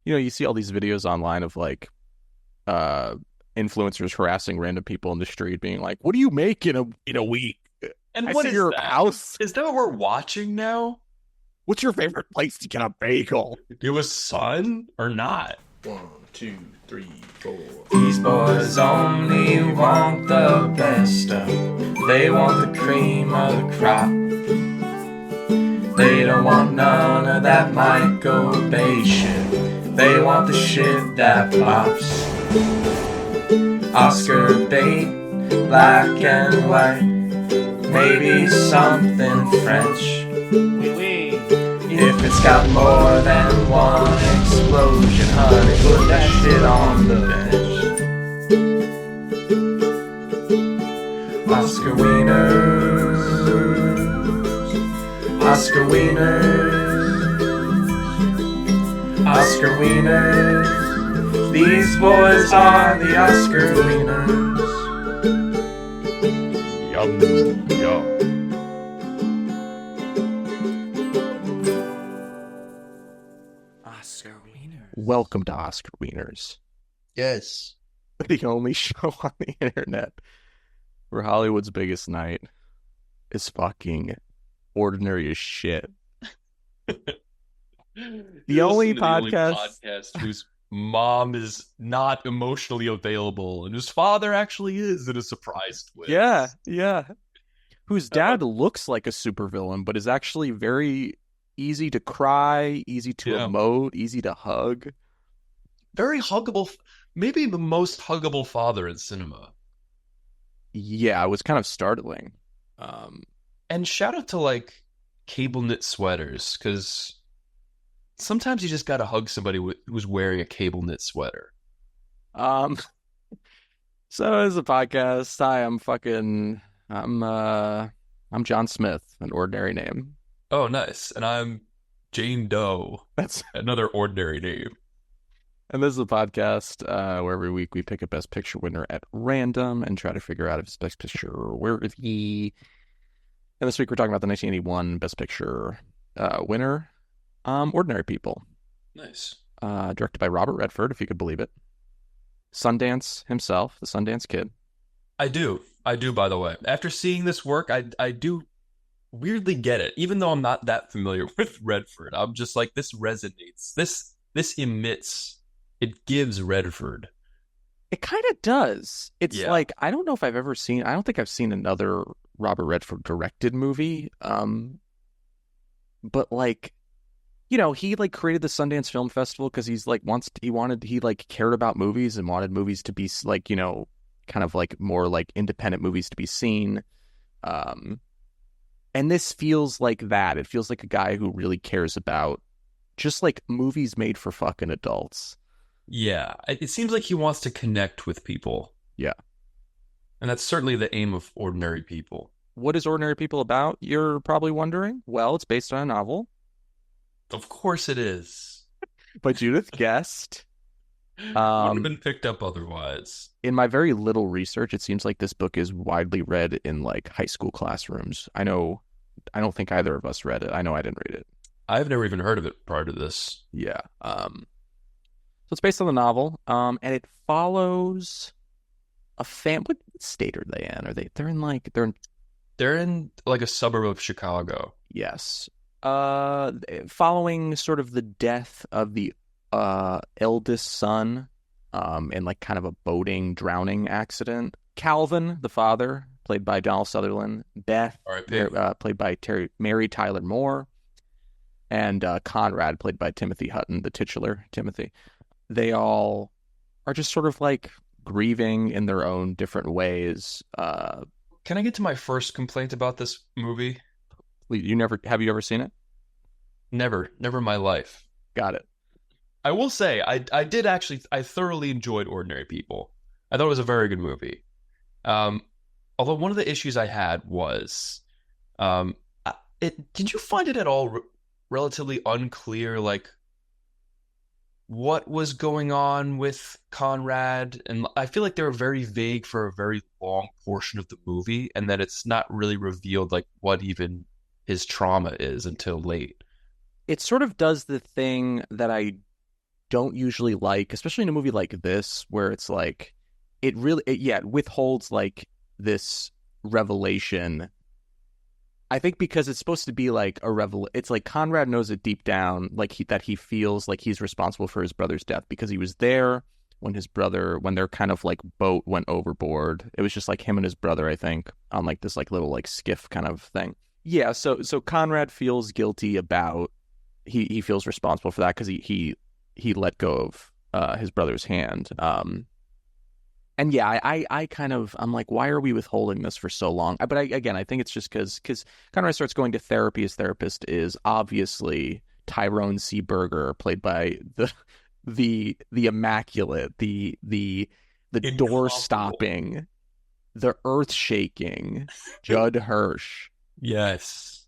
You see all these videos online of like uh influencers harassing random people in the street, being like, "What do you make in a week? And I what see is your that? house. Is that what we're watching now? What's your favorite place to get a bagel?" It was sun or not? 1, 2, 3, 4. These boys only want the best stuff. They want the cream of the crop. They don't want none of that microbase shit. They want the shit that pops. Oscar bait, black and white. Maybe something French. If it's got more than one explosion, honey, put that shit on the bench. Oscar Wieners, Oscar Wieners, Oscar Wieners. These boys are the Oscar Wieners. Yum, yum. Oscar Wieners. Welcome to Oscar Wieners, Yes. the only show on the internet where Hollywood's biggest night is fucking ordinary as shit. The only podcast whose mom is not emotionally available and whose father actually is in a surprise twist. Yeah. Whose dad looks like a supervillain, but is actually very easy to cry, easy to emote, easy to hug. Very huggable. Maybe the most huggable father in cinema. Yeah, it was kind of startling. And shout out to like cable knit sweaters, because sometimes you just gotta hug somebody who's wearing a cable knit sweater. So as a podcast, hi, I'm John Smith, an ordinary name. Oh, nice. And I'm Jane Doe. That's another ordinary name. And this is a podcast where every week we pick a Best Picture winner at random and try to figure out if it's Best Picture worthy. And this week we're talking about the 1981 Best Picture winner, Ordinary People. Nice. Directed by Robert Redford, if you could believe it. Sundance himself, the Sundance Kid. I do, by the way. After seeing this work, I do weirdly get it. Even though I'm not that familiar with Redford, I'm just like, this resonates. This emits. It gives Redford. It kind of does. It's like, I don't know if I don't think I've seen another Robert Redford directed movie. But like, he like created the Sundance Film Festival because he cared about movies and wanted movies to be like, kind of like more like independent movies to be seen. And this feels like that. It feels like a guy who really cares about just like movies made for fucking adults. Yeah, it seems like he wants to connect with people. Yeah. And that's certainly the aim of Ordinary People. What is Ordinary People about, you're probably wondering? Well, it's based on a novel. Of course it is. By Judith Guest. Wouldn't have been picked up otherwise. In my very little research, it seems like this book is widely read in like high school classrooms. I don't think either of us read it. I know I didn't read it. I've never even heard of it prior to this. Yeah. So it's based on the novel, and it follows a what state are they in? They're in like a suburb of Chicago. Yes. Following sort of the death of the eldest son, in like kind of a boating drowning accident. Calvin, the father, played by Donald Sutherland. Beth, played by Mary Tyler Moore, and Conrad, played by Timothy Hutton, the titular Timothy. They all are just sort of like grieving in their own different ways. Can I get to my first complaint about this movie? Have you ever seen it? Never in my life. Got it. I will say, I thoroughly enjoyed Ordinary People. I thought it was a very good movie. Although one of the issues I had was, did you find it at all relatively unclear, like, what was going on with Conrad? And I feel like they were very vague for a very long portion of the movie, and that it's not really revealed like what even his trauma is until late. It sort of does the thing that I don't usually like, especially in a movie like this, where it's like it withholds like this revelation. I think because it's supposed to be like a revel. It's like Conrad knows it deep down, like that he feels like he's responsible for his brother's death because he was there when their kind of like boat went overboard. It was just like him and his brother, I think, on like this like little like skiff kind of thing. Yeah, so Conrad feels guilty about he feels responsible for that because he let go of his brother's hand. And yeah, I kind of I'm like, why are we withholding this for so long? But again, I think it's just because Conrad starts going to therapy. His therapist is obviously Tyrone C. Berger, played by the immaculate, the door Incomparable. stopping, the earth shaking Judd Hirsch. Yes.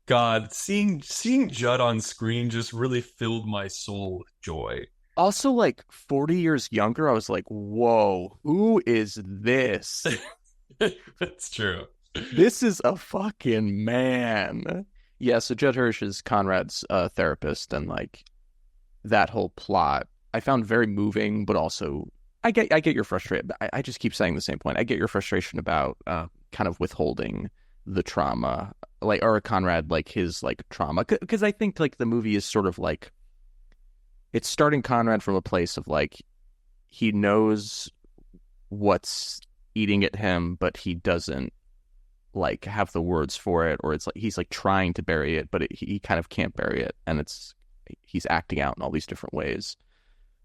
God, seeing Judd on screen just really filled my soul with joy. Also, like 40 years younger, I was like, whoa, who is this? That's true. This is a fucking man. Yeah, so Judd Hirsch is Conrad's therapist, and like that whole plot I found very moving, but also I get your frustration. I just keep saying the same point. I get your frustration about kind of withholding the trauma, like or Conrad like his like trauma, because I think like the movie is sort of like it's starting Conrad from a place of like he knows what's eating at him, but he doesn't like have the words for it, or it's like he's like trying to bury it, but he kind of can't bury it, and it's he's acting out in all these different ways.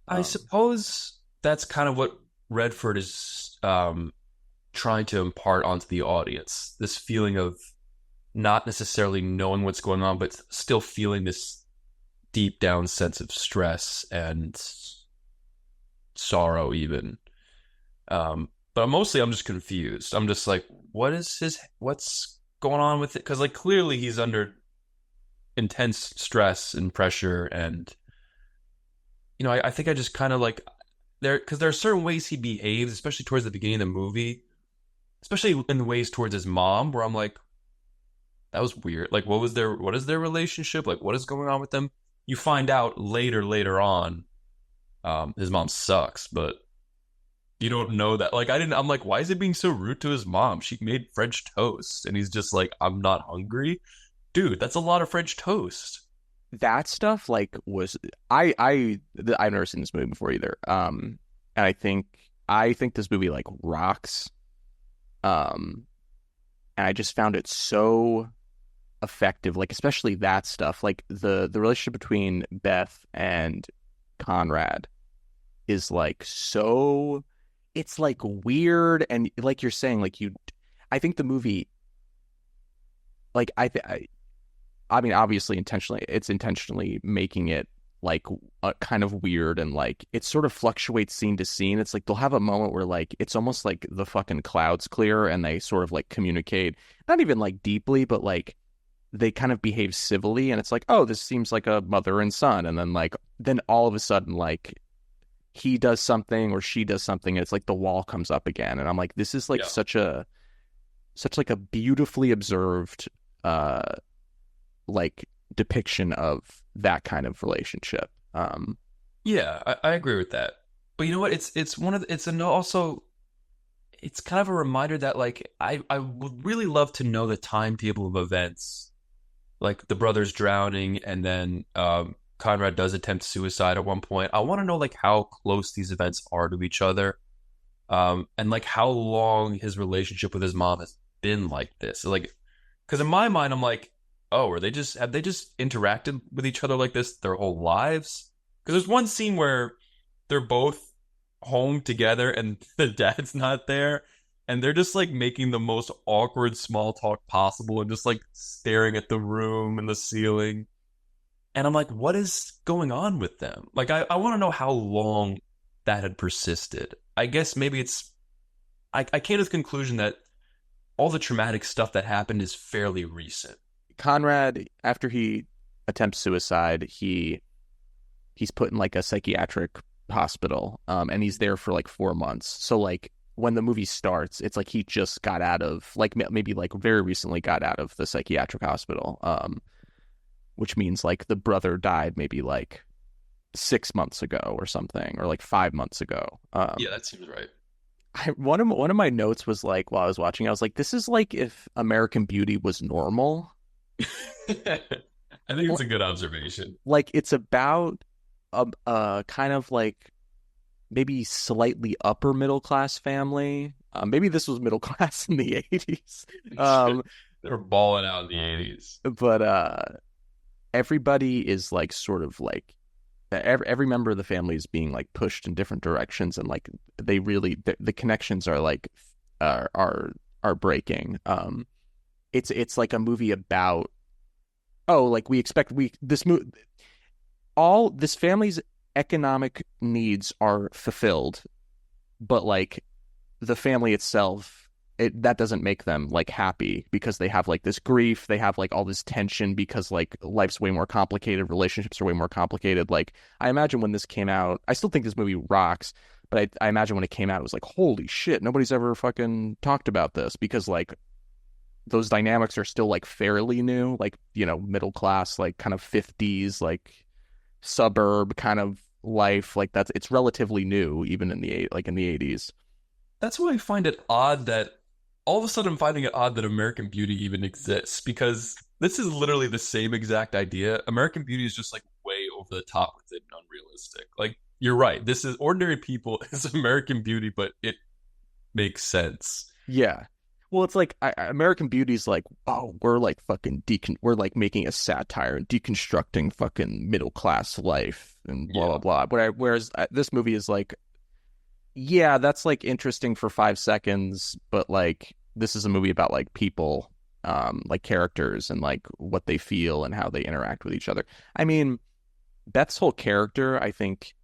I Um, suppose that's kind of what Redford is trying to impart onto the audience. This feeling of not necessarily knowing what's going on, but still feeling this deep down sense of stress and sorrow, even. But mostly, I'm just confused. I'm just like, what's going on with it? Because like clearly he's under intense stress and pressure, and I think I just kind of like because there are certain ways he behaves, especially towards the beginning of the movie, especially in the ways towards his mom, where I'm like, that was weird. Like, what is their relationship? Like, what is going on with them? You find out later on, his mom sucks, but you don't know that. Like, I'm like, why is he being so rude to his mom? She made French toast, and he's just like, I'm not hungry. Dude, that's a lot of French toast. that stuff like was I've never seen this movie before either. And I think this movie like rocks. Um, and I just found it so effective, like especially that stuff, like the relationship between Beth and Conrad is like so it's like weird and like you're saying like you I think the movie like I mean obviously intentionally it's intentionally making it like kind of weird and like it sort of fluctuates scene to scene. It's like they'll have a moment where like it's almost like the fucking clouds clear and they sort of like communicate not even like deeply but like they kind of behave civilly and it's like oh this seems like a mother and son and then all of a sudden like he does something or she does something and it's like the wall comes up again and I'm like this is like Yeah. such like a beautifully observed uh like depiction of that kind of relationship. Yeah, I agree with that. But you know what? It's one of it's an also it's kind of a reminder that like I would really love to know the timetable of events, like the brothers drowning, and then Conrad does attempt suicide at one point. I want to know like how close these events are to each other, and like how long his relationship with his mom has been like this. Like, because in my mind, I'm like, oh, have they just interacted with each other like this their whole lives? Because there's one scene where they're both home together and the dad's not there, and they're just like making the most awkward small talk possible and just like staring at the room and the ceiling. And I'm like, what is going on with them? Like, I want to know how long that had persisted. I guess maybe I came to the conclusion that all the traumatic stuff that happened is fairly recent. Conrad after he attempts suicide he's put in like a psychiatric hospital and he's there for like 4 months so like when the movie starts it's like he just got out of like maybe like very recently got out of the psychiatric hospital which means like the brother died maybe like 6 months ago or something, or like 5 months ago. Yeah, that seems right. One of my notes was like while I was watching, I was like, this is like if American Beauty was normal. I think it's a good observation. Like it's about a kind of like maybe slightly upper middle class family. Maybe this was middle class in the 80s. Um, They were balling out in the 80s. but everybody is like sort of like every member of the family is being like pushed in different directions, and like they really the connections are like are breaking. It's like a movie about, oh, like we expect we this movie all this family's economic needs are fulfilled, but like the family itself, that doesn't make them like happy because they have like this grief, they have like all this tension because like life's way more complicated, relationships are way more complicated. Like I imagine when this came out, I still think this movie rocks, but I imagine when it came out, it was like, holy shit, nobody's ever fucking talked about this, because like those dynamics are still like fairly new, like, you know, middle class, like kind of 50s, like suburb kind of life, like that's it's relatively new even in the like in the 80s. That's why I find it odd that all of a sudden I'm finding it odd that American Beauty even exists because this is literally the same exact idea. American Beauty is just like way over the top with it and unrealistic. Like you're right. This is ordinary people is American Beauty, but it makes sense. Yeah. Well, it's like American Beauty's like, oh, we're like fucking we're like making a satire and deconstructing fucking middle class life and blah blah Yeah. blah. Whereas this movie is like, yeah, that's like interesting for 5 seconds, but like this is a movie about like people, like characters and like what they feel and how they interact with each other. I mean, Beth's whole character, I think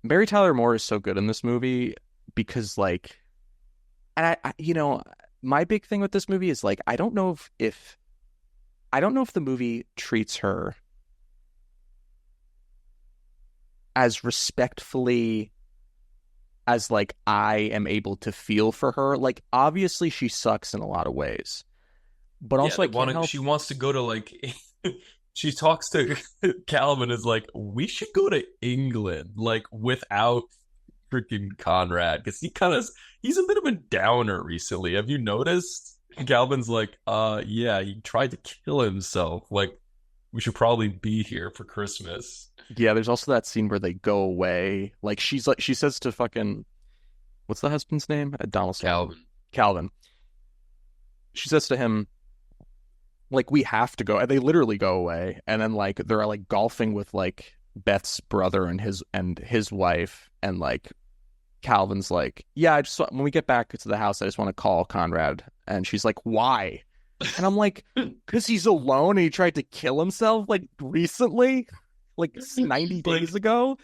Mary Tyler Moore is so good in this movie because like, and you know, my big thing with this movie is like, I don't know if I don't know if the movie treats her as respectfully as like I am able to feel for her. Like obviously she sucks in a lot of ways, but Yeah, also I they can't want to help. she wants to go to like she talks to Calvin is like, we should go to England, like without freaking Conrad, because he's a bit of a downer recently. Have you noticed? Calvin's like, yeah, he tried to kill himself. Like, we should probably be here for Christmas. Yeah, there's also that scene where they go away. Like she's like she says to fucking, what's the husband's name? Donaldson. Calvin. Calvin. She says to him, like, we have to go. And they literally go away. And then like they're like golfing with like Beth's brother and his wife. And like Calvin's like, yeah, I just when we get back to the house, I just want to call Conrad. And she's like, why? And I'm like, because he's alone and he tried to kill himself like recently, like 90 Like, days ago.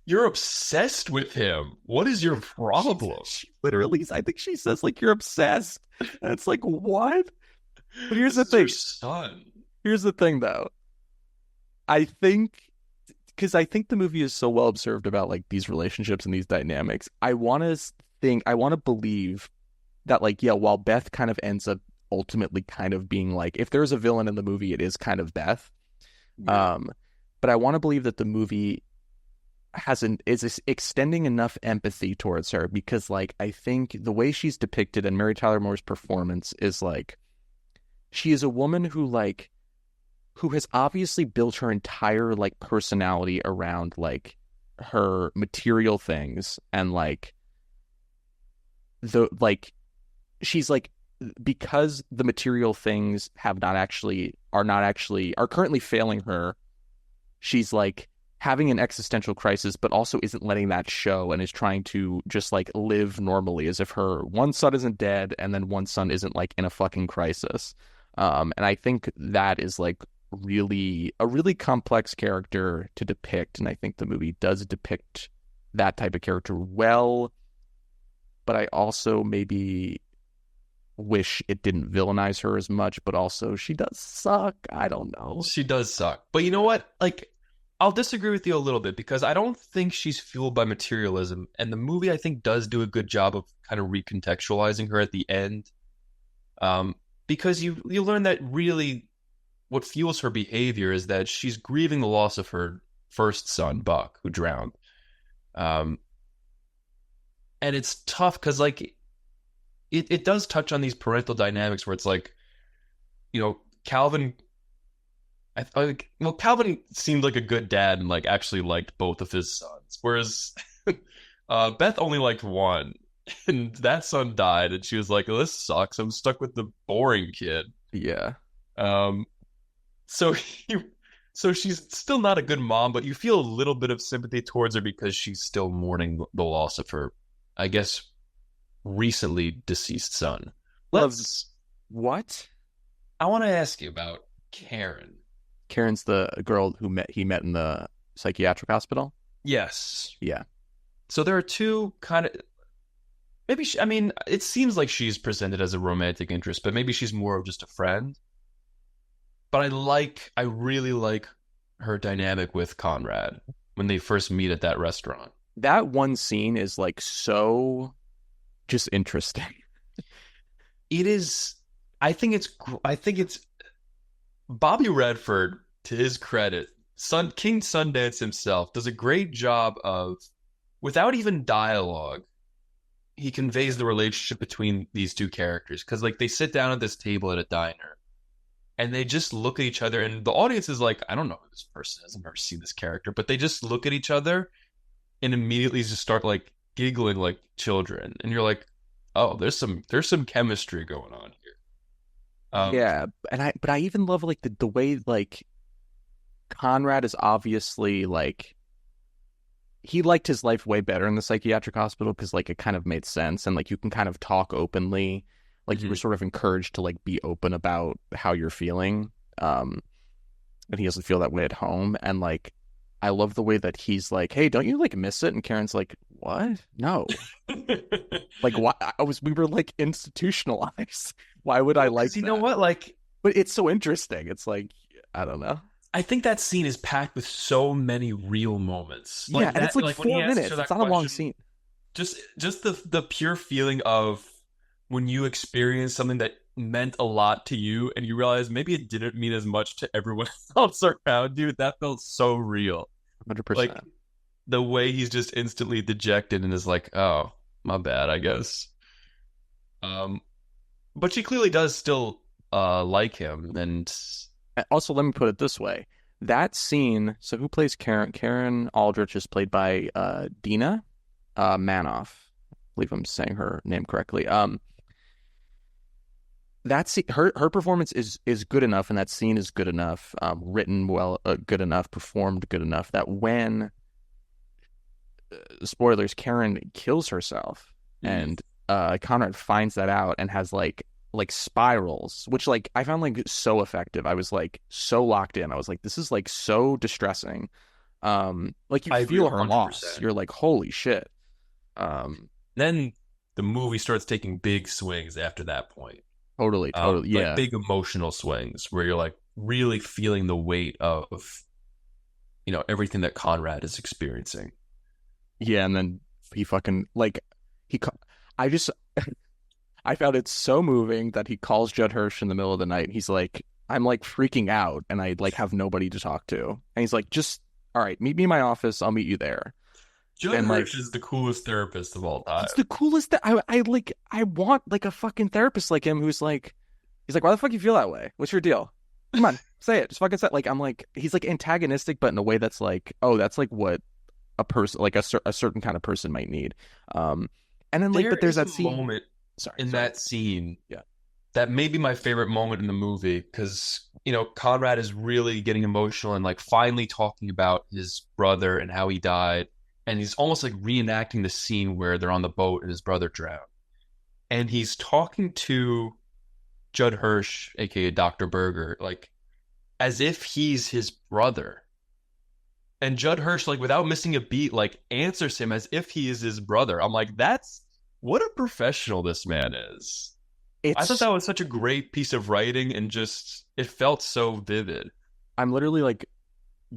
you're obsessed with him. What is your problem? She literally, I think she says like, you're obsessed. And it's like, what? But here's This the is your thing. son. Here's the thing though. I think because I think the movie is so well observed about like these relationships and these dynamics. I want to believe that like, yeah, while Beth kind of ends up ultimately kind of being like, if there's a villain in the movie, it is kind of Beth. Yeah. Um, but I want to believe that the movie is extending enough empathy towards her, because like I think the way she's depicted and Mary Tyler Moore's performance is like she is a woman who has obviously built her entire like personality around like her material things, and like the like she's like, because the material things are currently failing her, she's like having an existential crisis, but also isn't letting that show and is trying to just like live normally as if her one son isn't dead and then one son isn't like in a fucking crisis. And I think that is like really complex character to depict. And I think the movie does depict that type of character well, but I also maybe wish it didn't villainize her as much, but also she does suck. I don't know. She does suck. But you know what? Like, I'll disagree with you a little bit because I don't think she's fueled by materialism. And the movie, I think, does do a good job of kind of recontextualizing her at the end. Because you learn that really what fuels her behavior is that she's grieving the loss of her first son, Buck, who drowned. Um, and it's tough because like it does touch on these parental dynamics where it's like, Calvin. Calvin seemed like a good dad and like actually liked both of his sons, whereas Beth only liked one, and that son died, and she was like, "Oh, this sucks. I'm stuck with the boring kid." Yeah. Um, so so she's still not a good mom, but you feel a little bit of sympathy towards her because she's still mourning the loss of her, I guess, recently deceased son. Love Let's. what? I want to ask you about Karen. Karen's the girl he met in the psychiatric hospital. Yes. Yeah. So there are two kind of maybe I mean, it seems like she's presented as a romantic interest, but maybe she's more of just a friend. But I really like her dynamic with Conrad when they first meet at that restaurant. That one scene is like so just interesting. It is. I think it's Bobby Redford, to his credit, King Sundance himself, does a great job of, without even dialogue, he conveys the relationship between these two characters. Because like they sit down at this table at a diner, and they just look at each other, and the audience is like, I don't know who this person is. I've never seen this character, but they just look at each other and immediately just start like giggling like children, and you're like, oh, there's some chemistry going on here. Yeah, and I even love like the way like Conrad is obviously like he liked his life way better in the psychiatric hospital because like it kind of made sense and like you can kind of talk openly, like you were Mhm. sort of encouraged to like be open about how you're feeling. And he doesn't feel that way at home. And like I love the way that he's like, "Hey, don't you like miss it?" And Karen's like, "What? No." Like why we were like institutionalized. Why would I Well, like because you know that? what, like But it's so interesting. It's like I don't know. I think that scene is packed with so many real moments. Yeah, and it's like Like when he four asks her minutes. It's that not a long question, scene. just the pure feeling of when you experience something that meant a lot to you and you realize maybe it didn't mean as much to everyone else around you. That felt so real. Like 100%. the way he's just instantly dejected and is like, "Oh, my bad, I guess." Um, but she clearly does still like him, and Also, let me put it this way. That scene, so who plays Karen? Karen Aldrich is played by Dina Manoff. I believe I'm saying her name correctly. Her performance is good enough, and that scene is good enough, written well, good enough, performed good enough that when spoilers, Karen kills herself, Mhm. and Conrad finds that out and has like spirals, which like I found like so effective. I was like so locked in. I was like, this is like so distressing. Like you I agree feel her loss. 100%. You're like, holy shit. Um, Then the movie starts taking big swings after that point. totally, Like yeah, big emotional swings where you're like really feeling the weight of everything that Conrad is experiencing. yeah. And then he fucking like he. I just I found it so moving that he calls Judd Hirsch in the middle of the night. He's like, I'm like freaking out and I like have nobody to talk to. And he's like, just all right, meet me in my office. I'll meet you there. Judd And Hirsch like, is the coolest therapist of all time. he's the coolest. I like. I want like a fucking therapist like him who's like, he's like, why the fuck you feel that way? What's your deal? Come on, say it. Just fucking say it. Like I'm like, he's like antagonistic, but in a way that's like, oh, that's like what a person like a certain kind of person might need. Um, and then like, There but there's is a that scene. moment in Sorry. that scene Yeah. that may be my favorite moment in the movie because Conrad is really getting emotional and like finally talking about his brother and how he died, and he's almost like reenacting the scene where they're on the boat and his brother drowned, and he's talking to Judd Hirsch, aka Dr. Berger, like as if he's his brother. And Judd Hirsch, like without missing a beat, like answers him as if he is his brother. I'm like, that's what a professional this man is. I thought It's that was such a great piece of writing and just it felt so vivid. I'm literally like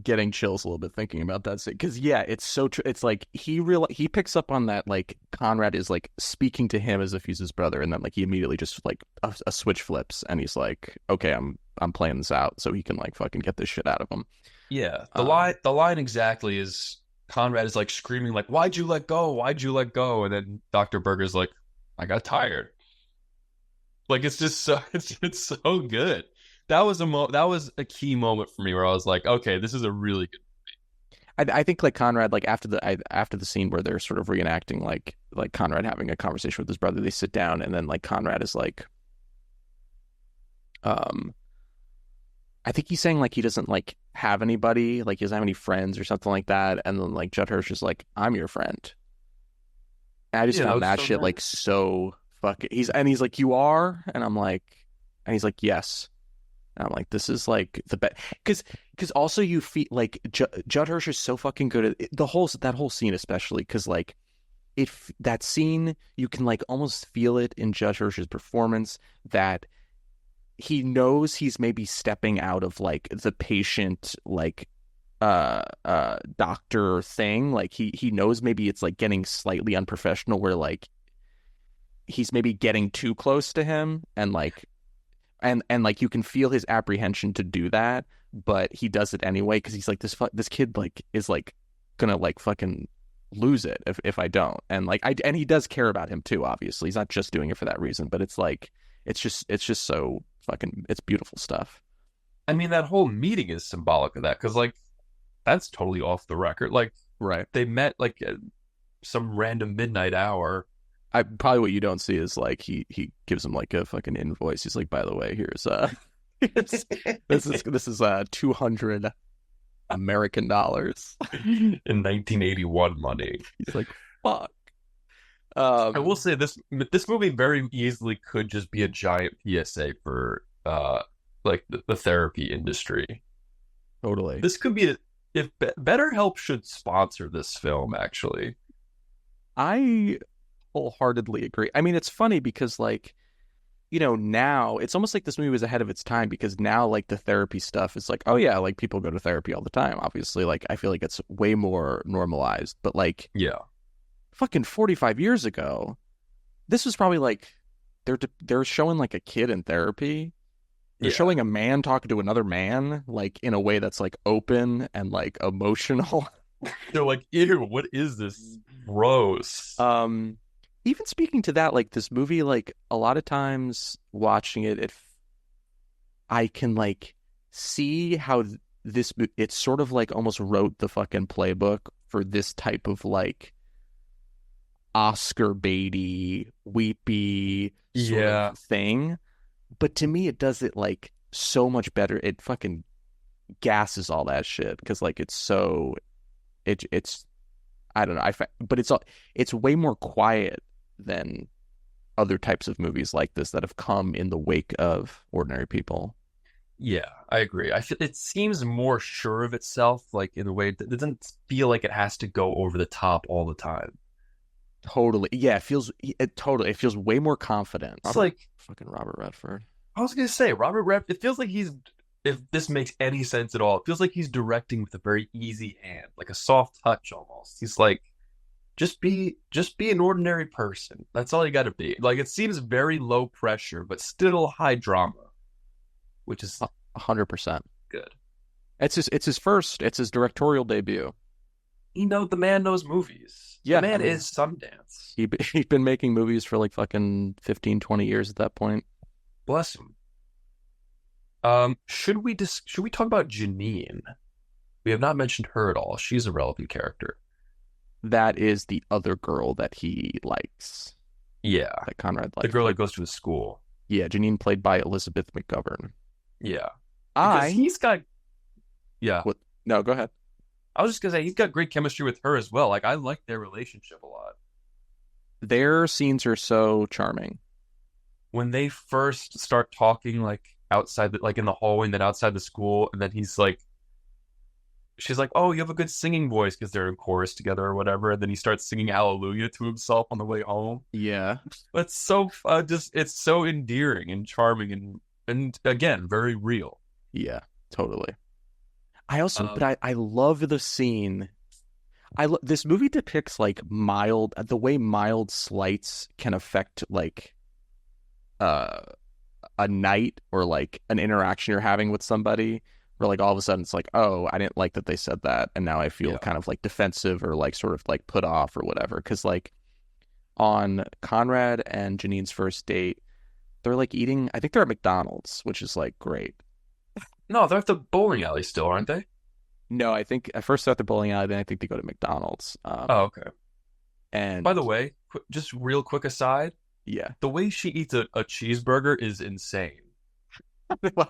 getting chills a little bit thinking about that scene because yeah, it's so true. It's like he picks up on that like Conrad is like speaking to him as if he's his brother, and then like he immediately just like a switch flips, and he's like, okay, I'm playing this out so he can like fucking get this shit out of him. Yeah, Um, the line exactly is Conrad is like screaming like, "Why'd you let go? Why'd you let go?" And then Dr. Berger's like, "I got tired." Like it's just so it's so good. That was a key moment for me where I was like, "Okay, this is a really good." I think like Conrad like after the scene where they're sort of reenacting like Conrad having a conversation with his brother, they sit down and then like Conrad is like um I think he's saying like he doesn't like have anybody, like he doesn't have any friends or something like that. And then like Judd Hirsch is like, I'm your friend. And I just Yeah, that found was that so shit nice. like so fucking he's like, you are? And I'm like, and he's like, yes. And I'm like, this is like the best because also you feel like Judd Hirsch is so fucking good at the whole that whole scene especially because like if that scene you can like almost feel it in Judd Hirsch's performance that he knows he's maybe stepping out of like the patient like doctor thing like he knows maybe it's like getting slightly unprofessional where like he's maybe getting too close to him and like and like you can feel his apprehension to do that but he does it anyway because he's like this kid like is like gonna like fucking lose it if I don't and like I and he does care about him too obviously he's not just doing it for that reason but it's like it's just so fucking it's beautiful stuff. I mean, that whole meeting is symbolic of that because like that's totally off the record. Like Right. they met like at some random midnight hour. I probably what you don't see is like he gives him like a fucking invoice. He's like, by the way, here's here's, this is 200 American dollars. In 1981 money. He's like, fuck. I will Um, say this movie very easily could just be a giant PSA for like the therapy industry. totally. This could be if BetterHelp should sponsor this film actually. I wholeheartedly agree. I mean, it's funny because like now it's almost like this movie was ahead of its time because now like the therapy stuff is like, oh yeah, like people go to therapy all the time. Obviously, like I feel like it's way more normalized. But like Yeah. fucking 45 years ago, this was probably like they're showing like a kid in therapy. They're Yeah. showing a man talking to another man like in a way that's like open and like emotional. They're like, ew, what is this? Gross. Um even speaking to that like this movie like a lot of times watching it if I can like see how it's sort of like almost wrote the fucking playbook for this type of like Oscar baity, weepy sort of Yeah. thing. But to me, it does it like so much better. It fucking gasses all that shit because like it's so it's I don't know. But it's way more quiet than other types of movies like this that have come in the wake of Ordinary People. Yeah, I agree. I feel it seems more sure of itself, like in a way that it doesn't feel like it has to go over the top all the time. Totally, yeah. It feels way more confident. It's like Robert Redford. I was gonna say, Robert Rep. It feels like he's, if this makes any sense at all, it feels like he's directing with a very easy hand, like a soft touch almost. He's like, just be an ordinary person. That's all you got to be. Like it seems very low pressure, but still high drama, which is 100%. good. It's his directorial debut. The man knows movies. The Yeah, I man mean, is Sundance. he'd been making movies for like fucking 15, 20 years at that point. Bless him. Should we talk about Janine? We have not mentioned her at all. She's a relevant character. That is the other girl that he likes, Yeah, that Conrad the likes. girl that goes to his school. Yeah, Janine played by Elizabeth McGovern. Yeah, because I he's got. Yeah, what? No, go ahead. I was just gonna say he's got great chemistry with her as well. Like I like their relationship a lot. Their scenes are so charming. When they first start talking, like outside, like in the hallway, and then outside the school, and then he's like, she's like, "Oh, you have a good singing voice," because they're in chorus together or whatever. And then he starts singing Hallelujah to himself on the way home. Yeah, It's so just it's so endearing and charming and again very real. yeah, totally. I also, but Um, I love the scene. This movie depicts like the way mild slights can affect like uh a night or like an interaction you're having with somebody, where like all of a sudden it's like, oh, I didn't like that they said that, and now I feel yeah. kind of like defensive or like sort of like put off or whatever. Because like on Conrad and Janine's first date, they're like eating. I think they're at McDonald's, which is like great. No, they're at the bowling alley still, aren't they? No, I think at first they're at the bowling alley, then I think they go to McDonald's. Oh, okay. By the And way, just real quick aside, yeah, the way she eats a cheeseburger is insane.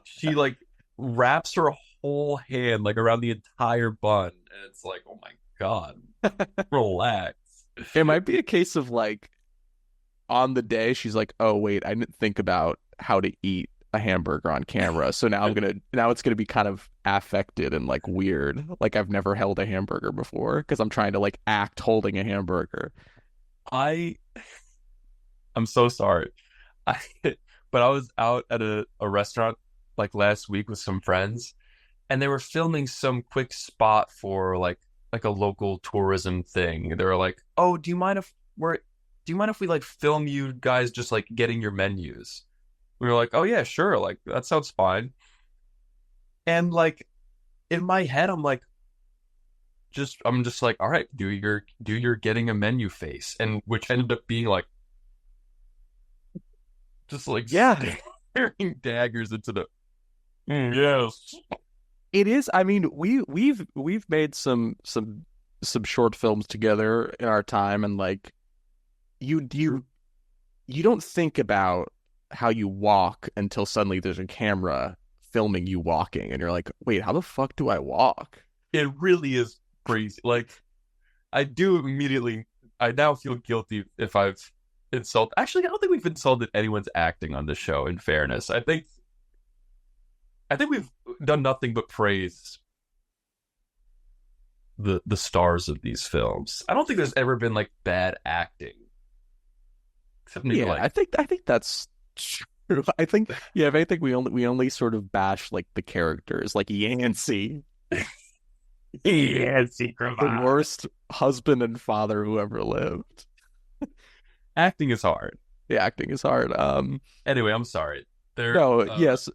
She like wraps her whole hand like around the entire bun, and it's like, oh my god, relax. it might be a case of like on the day she's like, oh wait, I didn't think about how to eat a hamburger on camera, so now it's gonna be kind of affected and like weird, like I've never held a hamburger before because I'm trying to like act holding a hamburger. I I'm so sorry. I but I was out at a restaurant like last week with some friends, and they were filming some quick spot for like a local tourism thing. They were like, "Oh, do you mind if we like film you guys just like getting your menus?" We were like, "Oh yeah, sure. Like that sounds fine." And like in my head, I'm just like, "All right, do your getting a menu face," and which ended up being like just like Yeah, staring daggers into the yes. it is. I mean, we've made some short films together in our time, and like you don't think about how you walk until suddenly there's a camera filming you walking, and you're like, wait, how the fuck do I walk? It really is crazy. Like I do immediately. I now feel guilty if I've insulted. Actually, I don't think we've insulted anyone's acting on this show. In fairness, I think we've done nothing but praise the stars of these films. I don't think there's ever been like bad acting, except maybe Yeah, like I think that's true. I think yeah, if anything, we only sort of bash like the characters, like Yancey, yeah, Secret the Life. worst husband and father who ever lived. Acting is hard. The acting is hard. Anyway, I'm sorry. There, No, yes.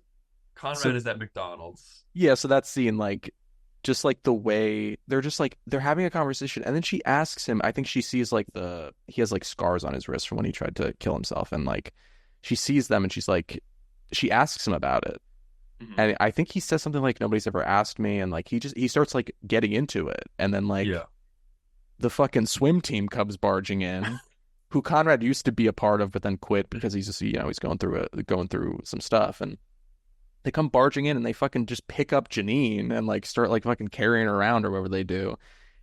Conrad So is at McDonald's. yeah, so that scene, like, just like the way they're just like they're having a conversation, and then she asks him. I think she sees like he has like scars on his wrist from when he tried to kill himself, and like she sees them, and she asks him about it, Mhm. and I think he says something like nobody's ever asked me, and like he starts like getting into it, and then like Yeah, the fucking swim team comes barging in, who Conrad used to be a part of, but then quit because he's just he's going through some stuff, and they come barging in and they fucking just pick up Janine and like start like fucking carrying her around or whatever they do.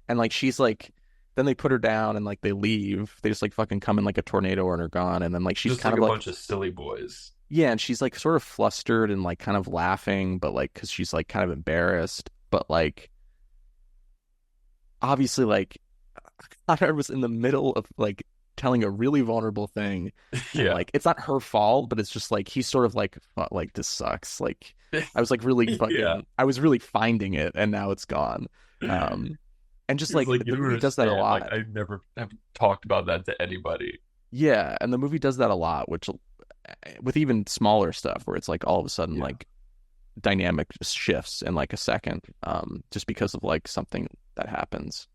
And like she's like then they put her down and like they leave. They just like fucking come in like a tornado and are gone. And then like she's just kind like of a like bunch of silly boys. yeah, and she's like sort of flustered and like kind of laughing, but like because she's like kind of embarrassed. But like obviously like Conrad was in the middle of like telling a really vulnerable thing, and Yeah, like it's not her fault, but it's just like he's sort of like like this sucks. Like I was like really yeah. fucking I was really finding it, and now it's gone. Um and just It's like like you the don't movie does that a understand. Like lot. I never have talked about that to anybody. Yeah, and the movie does that a lot, which with even smaller stuff where it's like all of a sudden Yeah. like dynamic just shifts in like a second, just because of like something that happens.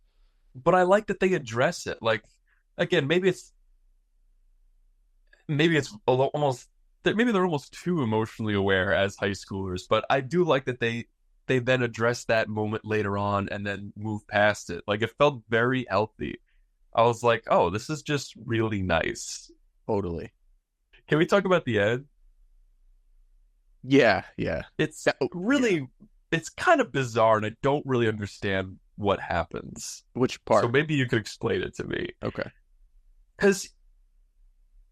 But I like that they address it. Like again, maybe it's almost maybe they're almost too emotionally aware as high schoolers, but I do like that they then address that moment later on and then move past it. Like it felt very healthy. I was like, "Oh, this is just really nice." Totally. Can we talk about the end? Yeah, yeah. It's Oh, yeah. really it's kind of bizarre and I don't really understand what happens. Which So part? maybe you could explain it to me. Okay. Cuz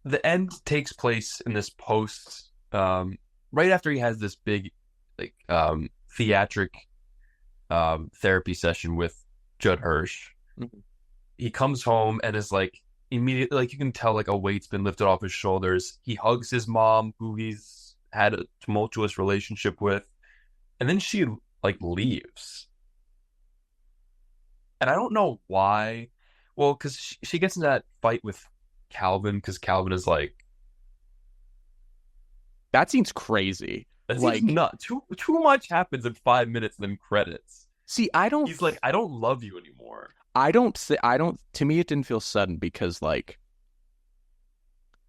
the end takes place in this post right after he has this big like theatric therapy session with Judd Hirsch. Mhm. He comes home and is like immediately like you can tell like a weight's been lifted off his shoulders. He hugs his mom who he's had a tumultuous relationship with, and then she like leaves. And I don't know why. Well, because she gets in that fight with Calvin because Calvin is like, That seems crazy. that seems Like, nuts. Too much happens in 5 minutes, then credits. see, He's like, I don't love you anymore. I don't, to me, it didn't feel sudden because, like,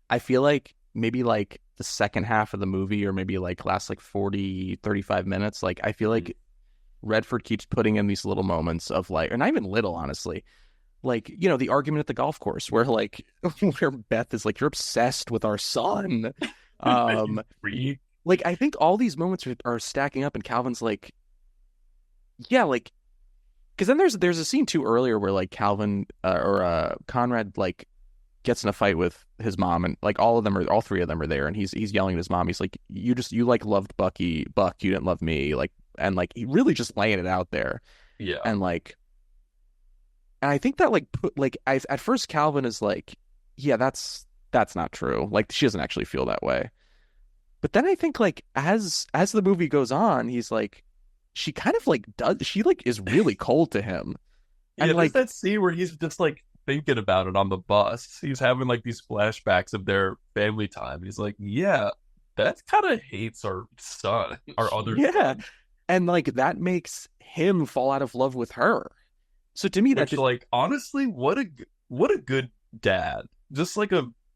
I feel like maybe like the second half of the movie or maybe like last like 40, 35 minutes, like, I feel Mhm. like Redford keeps putting in these little moments of like, or not even little, honestly, like, you know, the argument at the golf course where like, where Beth is like, you're obsessed with our son. You Um, freak. like, I think all these moments are stacking up and Calvin's like, yeah, like, because then there's a scene too earlier where like Calvin or Conrad like gets in a fight with his mom and like all three of them are there and he's yelling at his mom. He's like, you like loved Buck, you didn't love me, like, and like he really just laying it out there. Yeah. And like, and I think that like put like at first Calvin is like, yeah, that's not true, like she doesn't actually feel that way. But then I think like as the movie goes on, he's like, she kind of like does, she like is really cold to him. And Yeah, there's like, that scene where he's just like thinking about it on the bus. He's having like these flashbacks of their family time. He's like, yeah, that kind of hates our son, our other yeah, son. and like that makes him fall out of love with her. So to me, that Which, did, like, honestly, what a good dad. Just like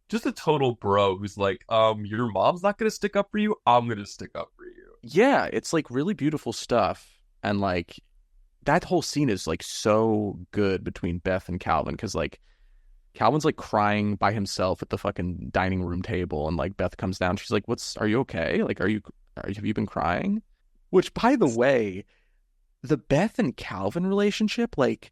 just a total bro who's like, your mom's not gonna stick up for you. I'm gonna stick up for you. yeah, it's like really beautiful stuff. And like that whole scene is like so good between Beth and Calvin because like Calvin's like crying by himself at the fucking dining room table, and like Beth comes down. She's like, are you okay? Like, have you been crying? Which, by the way, the Beth and Calvin relationship, like,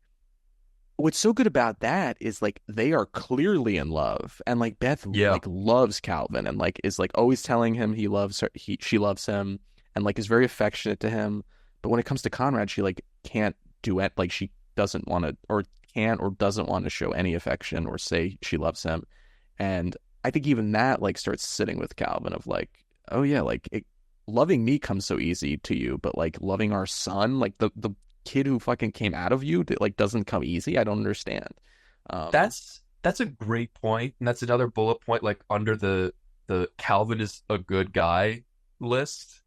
what's so good about that is like they are clearly in love, and like Beth Yeah, like loves Calvin and like is like always telling him he loves her, she loves him, and like is very affectionate to him. But when it comes to Conrad, she like can't do it. Like she doesn't want to, or can't, or doesn't want to show any affection or say she loves him. And I think even that like starts sitting with Calvin of like, oh yeah, like loving me comes so easy to you, but like loving our son, like the kid who fucking came out of you that like doesn't come easy. I don't understand. Um, that's a great point, and that's another bullet point, like under the Calvin is a good guy list.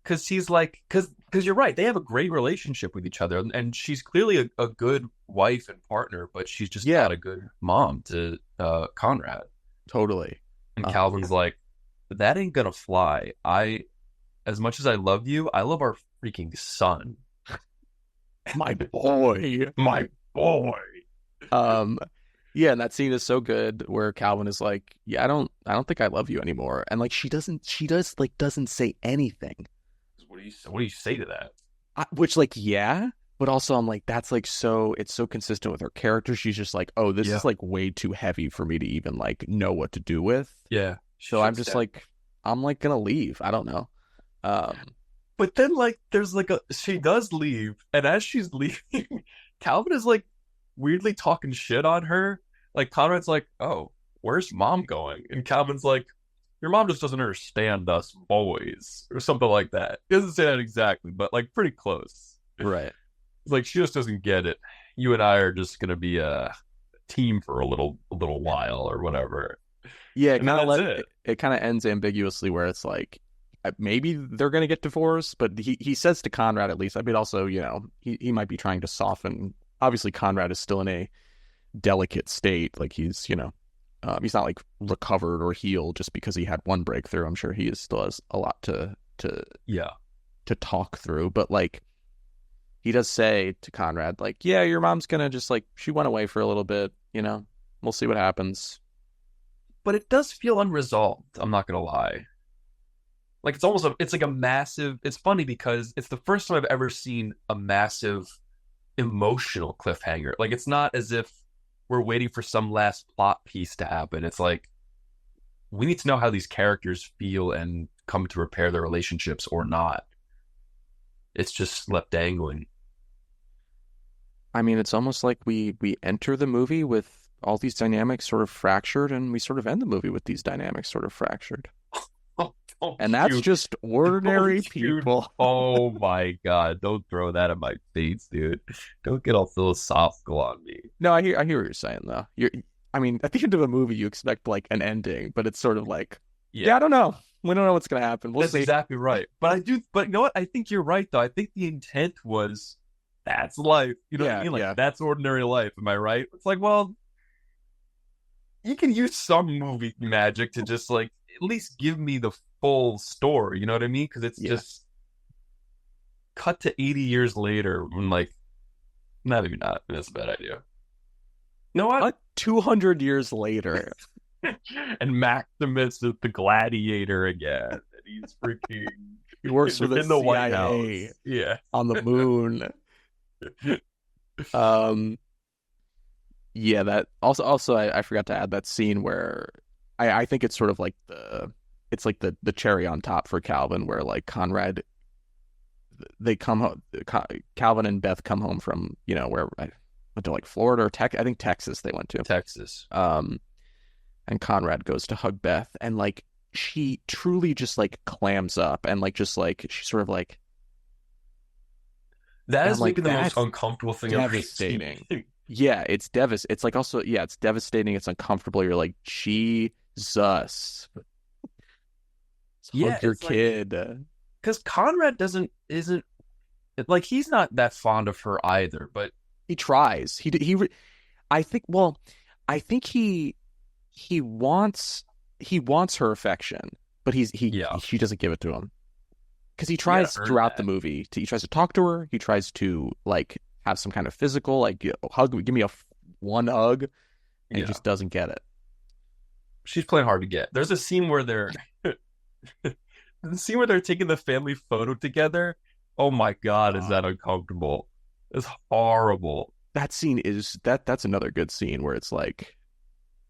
Because he's like, because you're right, they have a great relationship with each other, and she's clearly a good wife and partner, but she's just yeah, not a good mom to Conrad. totally. And Uh, Calvin's like, that ain't gonna fly. As much as I love you, I love our freaking son, my boy. my boy. Um, yeah, and that scene is so good where Calvin is like, yeah, I don't think I love you anymore. And like she does like doesn't say anything. What do you say to that? Which like, yeah, but also I'm like, that's like so, it's so consistent with her character. She's just like, oh, this is Yeah, like way too heavy for me to even like know what to do with. yeah. She So I'm shuts just down. like, I'm like gonna leave. I don't know. Um, But then, like, there's like she does leave, and as she's leaving, Calvin is like weirdly talking shit on her. Like, Conrad's like, "Oh, where's mom going?" And Calvin's like, "Your mom just doesn't understand us boys," or something like that. He doesn't say that exactly, but like pretty close. right. It's like she just doesn't get it. You and I are just gonna be a team for a little while or whatever, Yeah, and then that's it. it kind of ends ambiguously where it's like maybe they're gonna get divorced, but he says to Conrad at least. I mean, also you know he might be trying to soften. Obviously, Conrad is still in a delicate state. Like he's not like recovered or healed just because he had one breakthrough. I'm sure he still has a lot Yeah. to talk through. But like he does say to Conrad, like, yeah, your mom's gonna just like she went away for a little bit. You know, we'll see what happens. But it does feel unresolved. I'm not gonna lie. Like it's almost it's like a massive. It's funny because it's the first time I've ever seen a massive emotional cliffhanger. Like it's not as if we're waiting for some last plot piece to happen. It's like we need to know how these characters feel and come to repair their relationships or not. It's just left dangling. I mean, it's almost like we enter the movie with all these dynamics sort of fractured, and we sort of end the movie with these dynamics sort of fractured. Don't And that's you, just don't ordinary you, people. oh my God, don't throw that in my face, dude. Don't get all philosophical on me. No, I hear what you're saying though. I mean, at the end of a movie, you expect like an ending, but it's sort of like, Yeah, yeah, I don't know. We don't know what's gonna happen. We'll that's see. exactly right. But you know what? I think you're right, though. I think the intent was that's life. You know what I Yeah, mean? Like, yeah, that's ordinary life. Am I right? It's like, well, you can use some movie magic to just like at least give me the full story. You know what I mean? Because it's yeah. just cut to 80 years later when like, not maybe not. That's a bad idea. You know what? What? 200 years later, And Maximus is the gladiator again. And he's freaking he works for the in the White House. CIA Yeah. on the moon. Um, yeah, that also I forgot to add that scene where I think it's sort of like it's like the cherry on top for Calvin, where like Conrad they come home, Calvin and Beth come home from where I went to, like Florida or Tech, I think Texas they went to. Texas. And Conrad goes to hug Beth, and like she truly just like clams up, and like just like she's sort of like, That and I'm is like, maybe the most that's uncomfortable thing I've ever seen. devastating. Yeah, it's like also, yeah, it's devastating, it's uncomfortable. You're like, Jesus, Yeah, hug your it's like kid. because Conrad doesn't isn't like he's not that fond of her either. But He tries. I think. Well, I think he wants he wants her affection, but yeah, she doesn't give it to him, because he you gotta tries earn throughout the that. movie he tries to talk to her. He tries to like have some kind of physical, like, hug, give me one hug, and he Yeah, just doesn't get it. she's playing hard to get. There's a scene where they're the scene where they're taking the family photo together. Oh my God, is that uncomfortable? It's horrible. That scene is that's another good scene where it's like,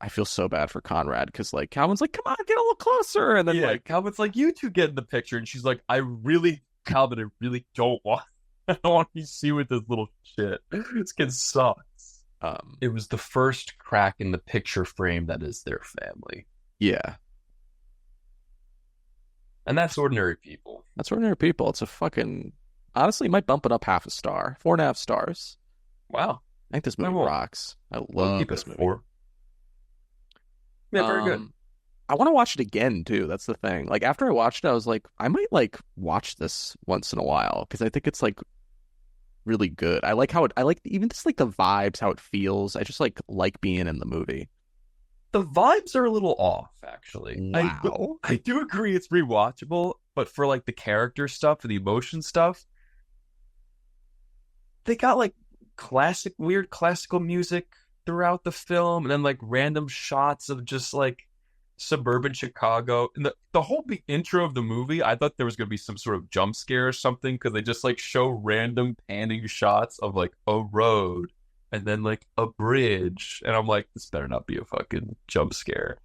I feel so bad for Conrad, because like Calvin's like, come on, get a little closer, and then Yeah, like, Calvin's like, you two get in the picture, and she's like, Calvin, I really don't want, I don't want to see with this little shit. This kid sucks. um, It was the first crack in the picture frame that is their family, yeah, and that's ordinary people. that's ordinary people. It's a fucking, honestly, might bump it up half a star, 4.5 stars. Wow, I think this I movie won't. rocks. I I'll love keep it this at movie. 4. Yeah, very good. I want to watch it again too. That's the thing. Like, after I watched it, I was like, I might like watch this once in a while, because I think it's like really good. I like how I like even just like the vibes, how it feels. I just like being in the movie. The vibes are a little off, actually. Wow. I do agree it's rewatchable, but for like the character stuff, for the emotion stuff, they got like weird classical music throughout the film, and then like random shots of just like suburban Chicago. And the whole intro of the movie, I thought there was going to be some sort of jump scare or something, because they just like show random panning shots of like a road and then like a bridge. And I'm like, this better not be a fucking jump scare.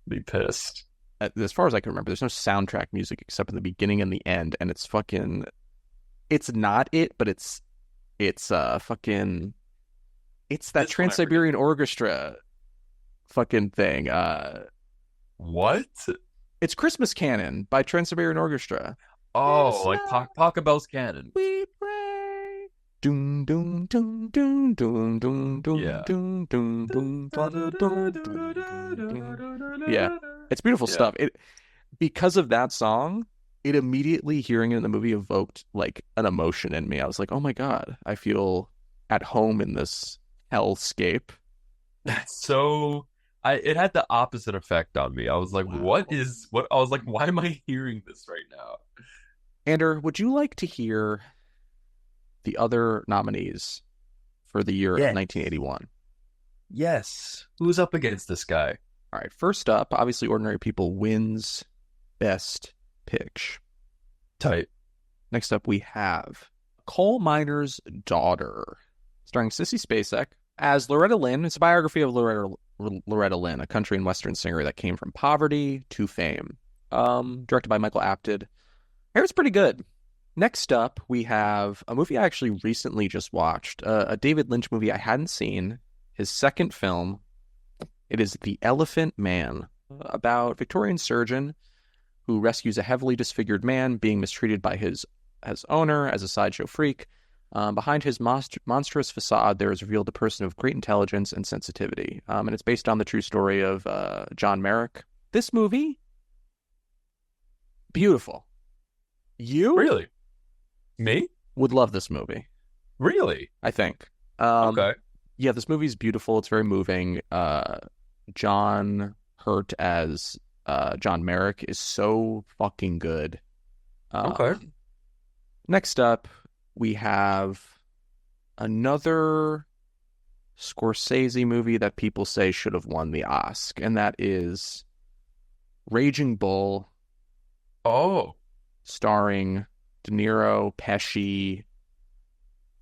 Be pissed. As far as I can remember, there's no soundtrack music except in the beginning and the end, and it's fucking. It's not it, but it's fucking. It's that This one I Trans-Siberian Orchestra fucking thing. What? It's Christmas Canon by Trans-Siberian Orchestra. Oh, like Pachelbel's Canon. We pray. Doom doom doom doom doom doom doom Yeah. doom doom doom doom doom. Yeah, it's beautiful Yeah. stuff. It, because of that song, it immediately, hearing it in the movie, evoked like an emotion in me. I was like, oh my God, I feel at home in this hellscape. That's so it had the opposite effect on me. I was like, Wow. what I was like, why am I hearing this right now? Ander, would you like to hear the other nominees for the year of Yeah. 1981? Yes. Who's up against this guy? All right, first up, obviously, Ordinary People wins Best Picture. Tight. Next up, we have Coal Miner's Daughter, starring Sissy Spacek as Loretta Lynn. It's a biography of Loretta Lynn, a country and western singer that came from poverty to fame. Directed by Michael Apted. I hear it's pretty good. Next up, we have a movie I actually recently just watched, a David Lynch movie I hadn't seen, his second film. It is The Elephant Man, about Victorian surgeon who rescues a heavily disfigured man being mistreated by his owner as a sideshow freak. Behind his monstrous facade, there is revealed a person of great intelligence and sensitivity. And it's based on the true story of John Merrick. This movie, beautiful. You Really? Me? would love this movie, Really? I think. Um, Okay. yeah, this movie's beautiful. It's very moving. John Hurt as John Merrick is so fucking good. Okay. Um, Next up, we have another Scorsese movie that people say should have won the Oscar, and that is Raging Bull, Oh, starring De Niro, Pesci,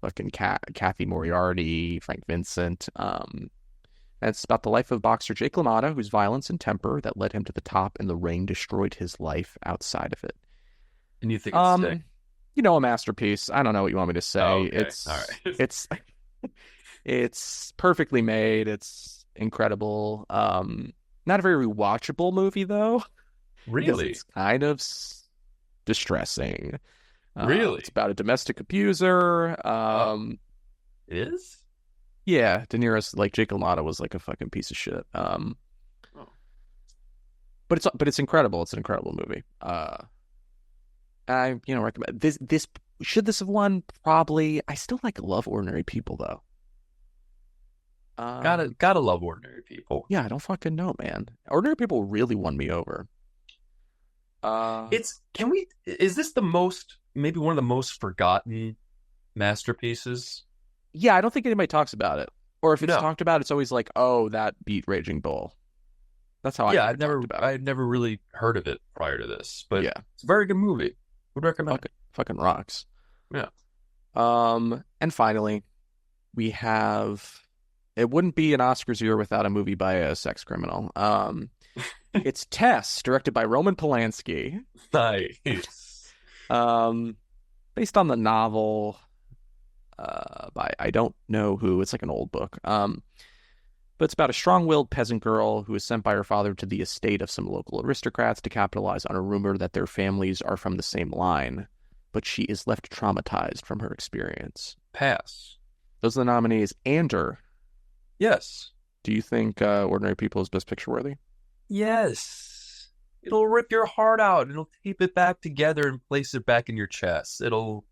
fucking Kathy Moriarty, Frank Vincent. And it's about the life of boxer Jake LaMotta, whose violence and temper that led him to the top in the ring destroyed his life outside of it. and you think it's sick? Um, a masterpiece. I don't know what you want me to Oh, say. okay. All right. It's perfectly made. It's incredible. Not a very rewatchable movie though, because Really? it's kind of distressing. It's Really? about a domestic abuser. Oh, it is? Yeah, De Niro's like Jake LaMotta was like a fucking piece of shit. Oh. But it's incredible. It's an incredible movie. I recommend this. Should this have won? Probably. I still love Ordinary People though. Gotta love Ordinary People. Yeah, I don't fucking know, man. Ordinary People really won me over. Uh, Is this maybe one of the most forgotten masterpieces? yeah, I don't think anybody talks about it. Or if it's No. talked about, it's always like, oh, that beat Raging Bull. That's how I Yeah, hear it talked about. I'd never really heard of it prior to this, but Yeah, it's a very good movie. Would recommend. fucking rocks. Yeah. And finally, we have. It wouldn't be an Oscars year without a movie by a sex criminal. It's Tess, directed by Roman Polanski. Nice. Um, Based on the novel by I don't know who. It's like an old book. But it's about a strong-willed peasant girl who is sent by her father to the estate of some local aristocrats to capitalize on a rumor that their families are from the same line, but she is left traumatized from her experience. Pass. Those are the nominees. Ander, Yes. do you think Ordinary People is Best Picture worthy? Yes. It'll rip your heart out. It'll tape it back together and place it back in your chest. It'll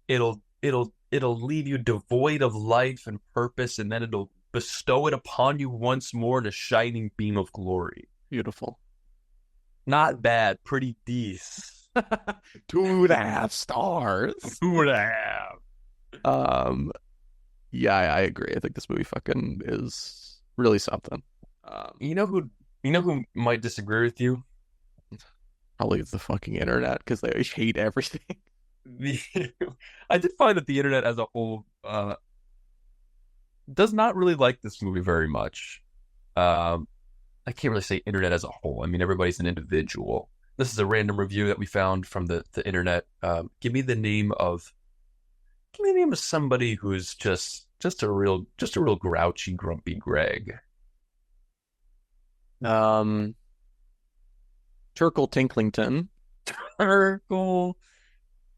leave you devoid of life and purpose, and then it'll bestow it upon you once more in a shining beam of glory. Beautiful. Not bad, pretty decent. 2.5 stars. 2.5. Yeah, I agree. I think this movie fucking is really something. You know who might disagree with you? Probably it's the fucking internet because they hate everything. I did find that the internet as a whole does not really like this movie very much. I can't really say internet as a whole. I mean, everybody's an individual. This is a random review that we found from the internet. Give me the name of somebody who is just a real grouchy, grumpy Greg. Turkle Tinklington. Urkel.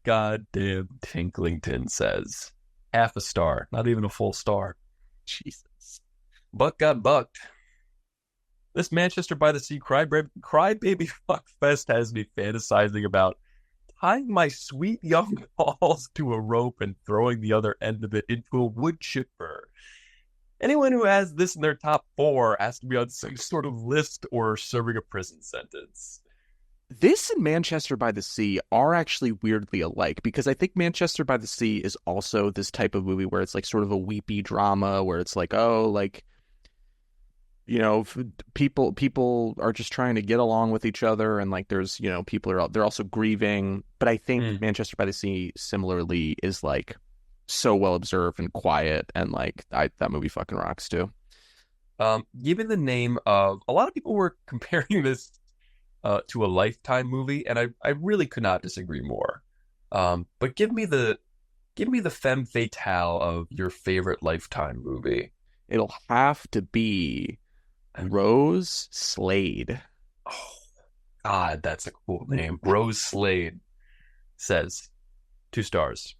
Goddamn Tinklington says. Half a star, not even a full star. Jesus. Buck got bucked. This Manchester by the Sea crybaby fuck fest has me fantasizing about tying my sweet young balls to a rope and throwing the other end of it into a wood chipper. Anyone who has this in their top 4 has to be on some sort of list or serving a prison sentence. This and Manchester by the Sea are actually weirdly alike because I think Manchester by the Sea is also this type of movie where it's like sort of a weepy drama where it's like, oh, like, people are just trying to get along with each other and like there's, they're also grieving. But I think Manchester by the Sea similarly is like so well observed and quiet and like that movie fucking rocks too. Given the name of a lot of people were comparing this to a Lifetime movie, and I really could not disagree more. But give me the femme fatale of your favorite Lifetime movie. It'll have to be Rose Slade. Oh, God, that's a cool name. Rose Slade says 2 stars.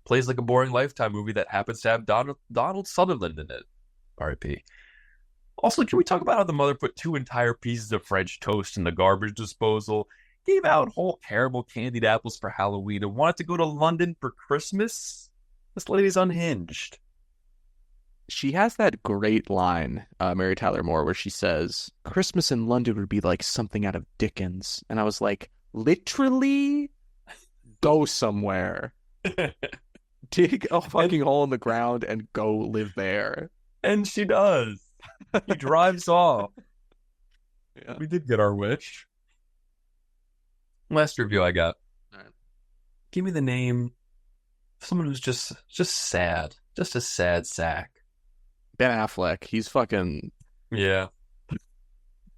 Plays like a boring Lifetime movie that happens to have Donald Sutherland in it. R.I.P. Also, can we talk about how the mother put 2 entire pieces of French toast in the garbage disposal, gave out whole caramel candied apples for Halloween, and wanted to go to London for Christmas? This lady's unhinged. She has that great line, Mary Tyler Moore, where she says, Christmas in London would be like something out of Dickens. And I was like, literally go somewhere. Dig a fucking hole in the ground and go live there. And she does. He drives off. Yeah. We did get our wish. Last review I got. All right. Give me the name of someone who's just sad. Just a sad sack. Ben Affleck. He's fucking... Yeah.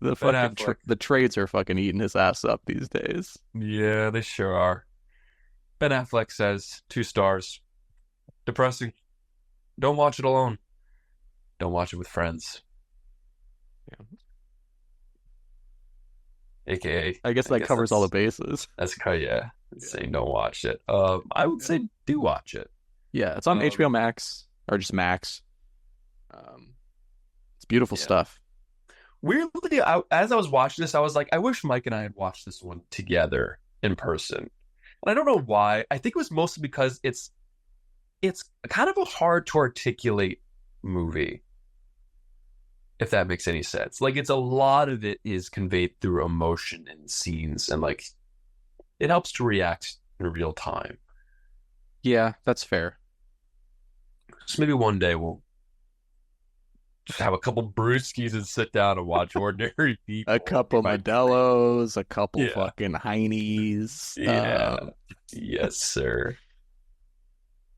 The fucking the trades are fucking eating his ass up these days. Yeah, they sure are. Ben Affleck says 2 stars. Depressing. Don't watch it alone. Don't watch it with friends. Yeah. AKA, I guess that covers all the bases. That's yeah. Saying don't watch it. I would say do watch it. Yeah, it's on HBO Max or just Max. It's beautiful stuff. Weirdly, as I was watching this, I was like, I wish Mike and I had watched this one together in person. And I don't know why. I think it was mostly because it's kind of a hard to articulate movie, if that makes any sense. Like, it's a lot of it is conveyed through emotion and scenes, and like it helps to react in real time. Yeah, that's fair. So maybe one day we'll just have a couple brewskis and sit down and watch Ordinary People. A couple Modelo's, a couple fucking Heinies. Yeah. Yes, sir.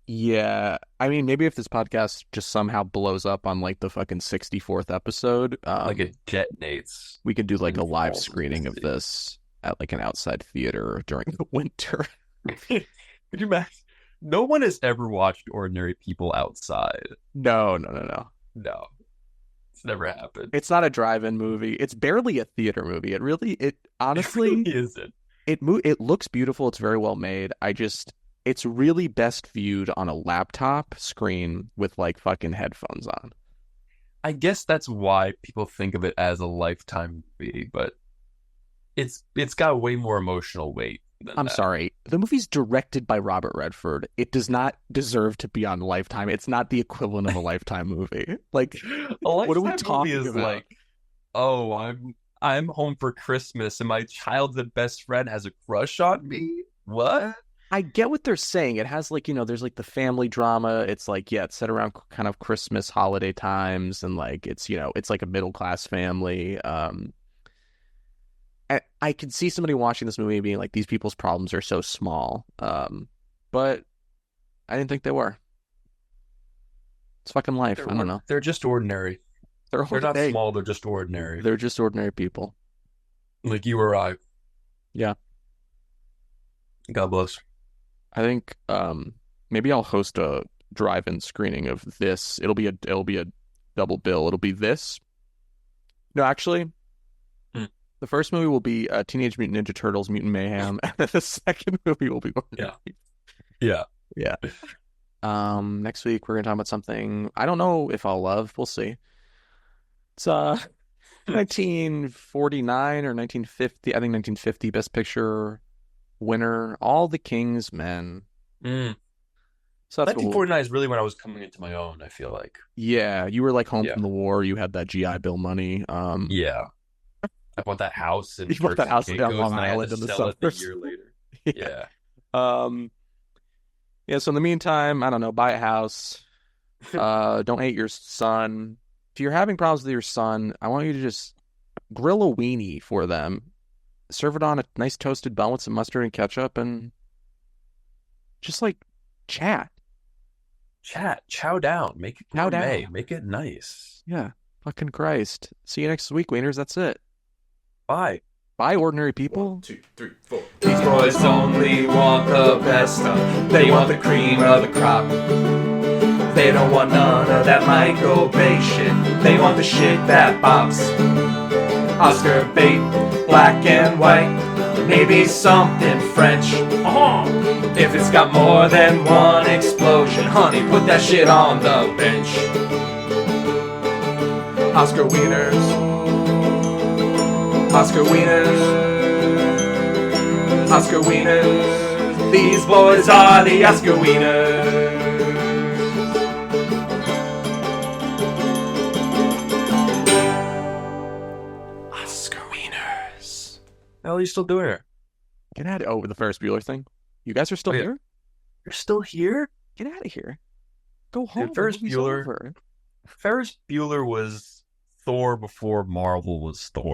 Yeah. I mean, maybe if this podcast just somehow blows up on like the fucking 64th episode. Like it detonates. We could do like a live screening of this at like an outside theater during the winter. Could you imagine? No one has ever watched Ordinary People outside. No. No. It's never happened. It's not a drive-in movie. It's barely a theater movie. It honestly it really isn't. It looks beautiful. It's very well made. It's really best viewed on a laptop screen with like fucking headphones on. I guess that's why people think of it as a Lifetime movie, but it's got way more emotional weight. I'm sorry. The movie's directed by Robert Redford. It does not deserve to be on Lifetime. It's not the equivalent of a Lifetime movie. Like, what are we talking about? Like, oh, I'm home for Christmas and my childhood best friend has a crush on me? What? I get what they're saying. It has like, there's like the family drama. It's like, it's set around kind of Christmas holiday times, and like it's like a middle class family. I could see somebody watching this movie being like, these people's problems are so small. But I didn't think they were. It's fucking life. I don't know. They're just ordinary. They're not small. They're just ordinary. They're just ordinary people. Like you or I. Yeah. God bless. I think maybe I'll host a drive-in screening of this. It'll be a double bill. It'll be this. No, actually, the first movie will be Teenage Mutant Ninja Turtles: Mutant Mayhem, and then the second movie will be Yeah. Next week we're gonna talk about something I don't know if I'll love. We'll see. It's 1949 or 1950. I think 1950 Best Picture winner, All the King's Men. So that's 1949 is really when I was coming into my own, I feel like. Yeah, you were like home from the war. You had that GI Bill money. Yeah. I bought that house in Long Island in the suburbs. A year later. Yeah. So in the meantime, I don't know, buy a house. Don't hate your son. If you're having problems with your son, I want you to just grill a weenie for them. Serve it on a nice toasted bun with some mustard and ketchup, and just like chat. Chow down. Make it gourmet. Make it nice. Yeah. Fucking Christ. See you next week, Wieners. That's it. Bye. Bye, ordinary people. 1, 2, 3, 4. These boys only want the best stuff. They want the cream of the crop. They don't want none of that Michael Bay shit. They want the shit that bops. Oscar bait, black and white, maybe something French. If it's got more than one explosion, honey, put that shit on the bench. Oscar Wieners, Oscar Wieners, Oscar Wieners. These boys are the Oscar Wieners. Oscar Wieners. How are you still doing it? Get out of Oh, the Ferris Bueller thing. You guys are still Oh, yeah. here? You're still here? Get out of here. Go home. Dude, Ferris The movie's Bueller. over. Ferris Bueller was Thor before Marvel was Thor.